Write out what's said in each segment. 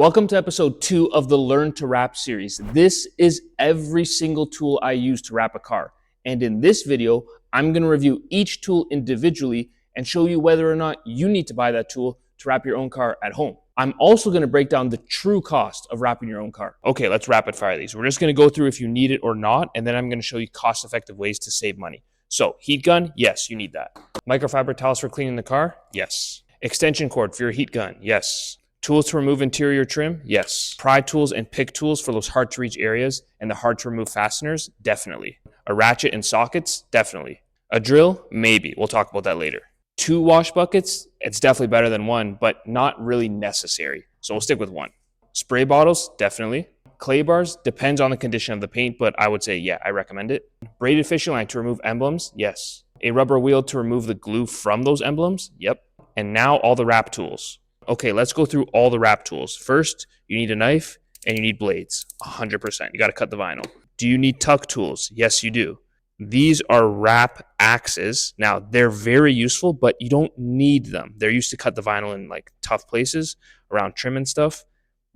Welcome to episode 2 of the Learn to Wrap series. This is every single tool I use to wrap a car. And in this video, I'm going to review each tool individually and show you whether or not you need to buy that tool to wrap your own car at home. I'm also going to break down the true cost of wrapping your own car. Okay, let's rapid fire these. We're just going to go through if you need it or not, and then I'm going to show you cost-effective ways to save money. So, heat gun, yes, you need that. Microfiber towels for cleaning the car, yes. Extension cord for your heat gun, yes. Tools to remove interior trim? Yes. Pry tools and pick tools for those hard to reach areas and the hard to remove fasteners? Definitely. A ratchet and sockets? Definitely. A drill? Maybe. We'll talk about that later. 2 wash buckets? It's definitely better than 1, but not really necessary. So we'll stick with 1. Spray bottles? Definitely. Clay bars? Depends on the condition of the paint, but I would say, yeah, I recommend it. Braided fishing line to remove emblems? Yes. A rubber wheel to remove the glue from those emblems? Yep. And now all the wrap tools. Okay, let's go through all the wrap tools. First, you need a knife and you need blades, 100%. You got to cut the vinyl. Do you need tuck tools? Yes, you do. These are wrap axes. Now, they're very useful, but you don't need them. They're used to cut the vinyl in like tough places around trim and stuff.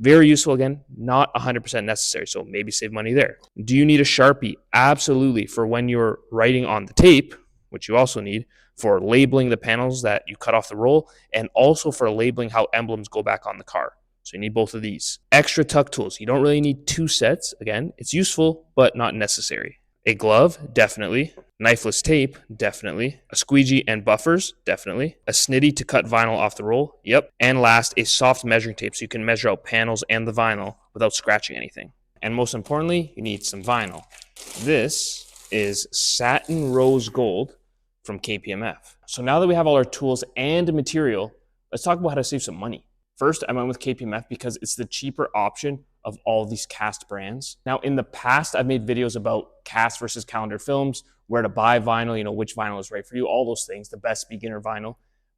Very useful, again, not 100% necessary, so maybe save money there. Do you need a Sharpie? Absolutely, for when you're writing on the tape, which you also need, for labeling the panels that you cut off the roll, and also for labeling how emblems go back on the car. So you need both of these. Extra tuck tools. You don't really need 2 sets. Again, it's useful, but not necessary. A glove, definitely. Knifeless tape, definitely. A squeegee and buffers, definitely. A snitty to cut vinyl off the roll, yep. And last, a soft measuring tape so you can measure out panels and the vinyl without scratching anything. And most importantly, you need some vinyl. This is satin rose gold from KPMF. So now that we have all our tools and material, let's talk about how to save some money. First, I went with KPMF because it's the cheaper option of all these cast brands. Now, in the past, I've made videos about cast versus calendar films, where to buy vinyl, which vinyl is right for you, all those things, the best beginner vinyl.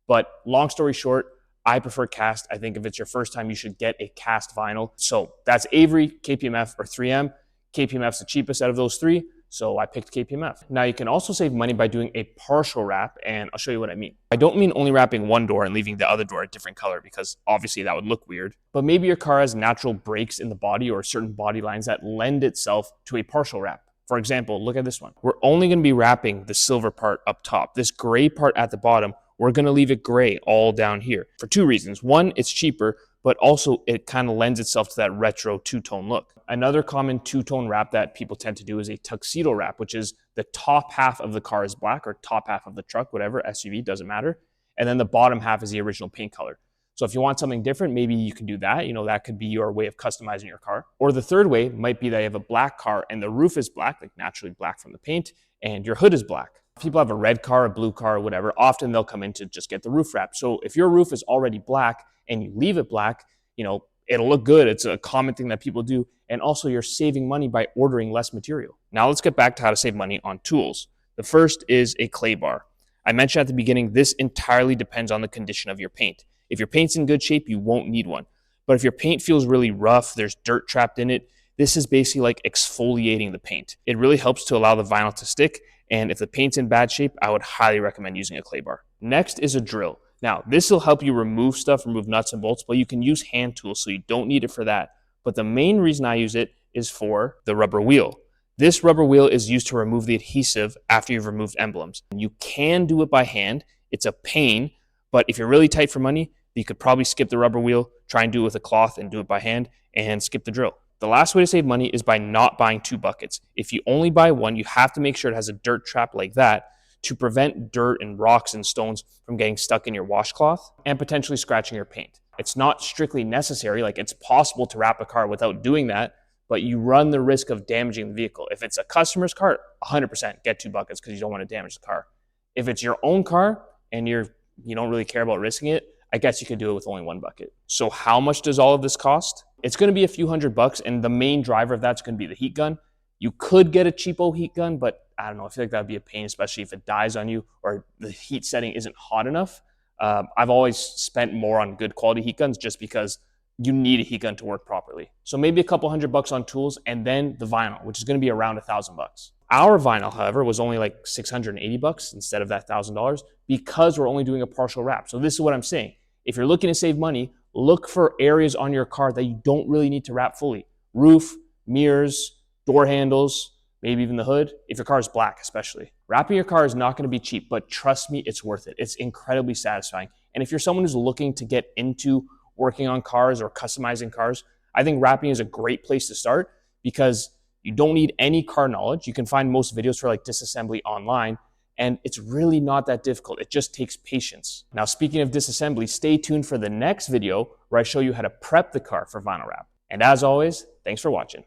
But long story short, I prefer cast. I think if it's your first time, you should get a cast vinyl. So that's Avery, KPMF, or 3M. KPMF's the cheapest out of those 3. So I picked KPMF. Now you can also save money by doing a partial wrap, and I'll show you what I mean. I don't mean only wrapping one door and leaving the other door a different color, because obviously that would look weird. But maybe your car has natural breaks in the body or certain body lines that lend itself to a partial wrap. For example, look at this one. We're only going to be wrapping the silver part up top. This gray part at the bottom, we're going to leave it gray all down here for 2 reasons. 1, it's cheaper, but also it kind of lends itself to that retro 2-tone look. Another common 2-tone wrap that people tend to do is a tuxedo wrap, which is the top half of the car is black, or top half of the truck, whatever, SUV, doesn't matter. And then the bottom half is the original paint color. So if you want something different, maybe you can do that. That could be your way of customizing your car. Or the third way might be that you have a black car and the roof is black, like naturally black from the paint, and your hood is black. If people have a red car, a blue car, or whatever, often they'll come in to just get the roof wrap. So if your roof is already black and you leave it black, it'll look good. It's a common thing that people do. And also you're saving money by ordering less material. Now let's get back to how to save money on tools. The first is a clay bar. I mentioned at the beginning, this entirely depends on the condition of your paint. If your paint's in good shape, you won't need one. But if your paint feels really rough, there's dirt trapped in it, this is basically like exfoliating the paint. It really helps to allow the vinyl to stick. And if the paint's in bad shape, I would highly recommend using a clay bar. Next is a drill. Now, this will help you remove stuff, remove nuts and bolts, but you can use hand tools, so you don't need it for that. But the main reason I use it is for the rubber wheel. This rubber wheel is used to remove the adhesive after you've removed emblems. You can do it by hand. It's a pain, but if you're really tight for money, you could probably skip the rubber wheel, try and do it with a cloth and do it by hand, and skip the drill. The last way to save money is by not buying 2 buckets. If you only buy one, you have to make sure it has a dirt trap like that to prevent dirt and rocks and stones from getting stuck in your washcloth and potentially scratching your paint. It's not strictly necessary, like it's possible to wrap a car without doing that, but you run the risk of damaging the vehicle. If it's a customer's car, 100% get 2 buckets because you don't want to damage the car. If it's your own car and you don't really care about risking it, I guess you could do it with only 1 bucket. So how much does all of this cost? It's going to be a few $100, and the main driver of that's going to be the heat gun. You could get a cheapo heat gun, but I don't know, I feel like that would be a pain, especially if it dies on you or the heat setting isn't hot enough. I've always spent more on good quality heat guns just because you need a heat gun to work properly. So maybe a couple $100 on tools, and then the vinyl, which is going to be around $1,000. Our vinyl, however, was only like $680 instead of that $1,000 because we're only doing a partial wrap. So this is what I'm saying. If you're looking to save money, look for areas on your car that you don't really need to wrap fully. Roof, mirrors, door handles, maybe even the hood, if your car is black especially. Wrapping your car is not going to be cheap, but trust me, it's worth it. It's incredibly satisfying. And if you're someone who's looking to get into working on cars or customizing cars, I think wrapping is a great place to start because you don't need any car knowledge. You can find most videos for like disassembly online, and it's really not that difficult. It just takes patience. Now, speaking of disassembly, stay tuned for the next video where I show you how to prep the car for vinyl wrap. And as always, thanks for watching.